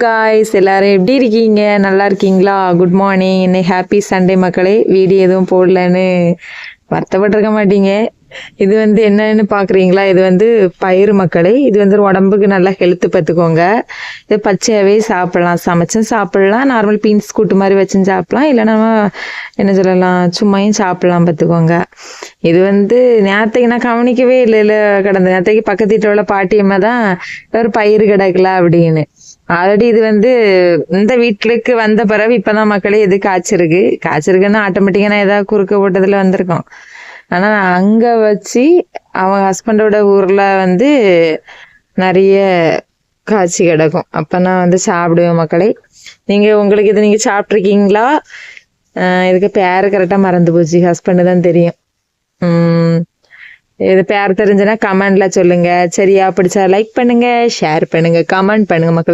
Guys எல்லாரும் எப்படி இருக்கீங்க? நல்லா இருக்கீங்களா? Good morning. இன்னைக்கு ஹாப்பி சண்டே மக்களே. வீடியோ எதுவும் போடலன்னு வருத்தப்பட்டிருக்க மாட்டீங்க. இது என்னன்னு பார்க்குறீங்களா? இது பயிறு மக்களே. இது உடம்புக்கு நல்லா ஹெல்த்து பார்த்துக்கோங்க. இது பச்சையாகவே சாப்பிடலாம், சமைச்சும் சாப்பிடலாம், நார்மல் பீன்ஸ் கூட்டு மாதிரி வச்சும் சாப்பிடலாம், இல்லைன்னா நம்ம என்ன சொல்லலாம், சும்மையும் சாப்பிடலாம் பார்த்துக்கோங்க. இது நேரத்தைக்கு நான் கவனிக்கவே இல்லை கடந்த நேரத்தைக்கு பக்கத்து வீட்டில் உள்ள பாட்டியம்மா தான் ஒரு பயிறு கிடக்கலாம் அப்படின்னு. ஆல்ரெடி இது இந்த வீட்டுக்கு வந்த பிறகு இப்பதான் மக்களே இது காய்ச்சிருக்குன்னா ஆட்டோமேட்டிக்கான ஏதாவது குறுக்க போட்டதுல வந்திருக்கோம். ஆனா அங்க வச்சு அவங்க ஹஸ்பண்டோட ஊர்ல நிறைய காய்ச்சி கிடக்கும். அப்ப நான் சாப்பிடுவேன் மக்களே. உங்களுக்கு இது நீங்க சாப்பிட்ருக்கீங்களா? இதுக்கு பேரு கரெக்டா மறந்து போச்சு, ஹஸ்பண்டு தான் தெரியும். இது பேர் தெரிஞ்சுன்னா கமெண்ட்ல சொல்லுங்க. சரியா? பிடிச்சா லைக் பண்ணுங்க, ஷேர் பண்ணுங்க, கமெண்ட் பண்ணுங்க மக்களே.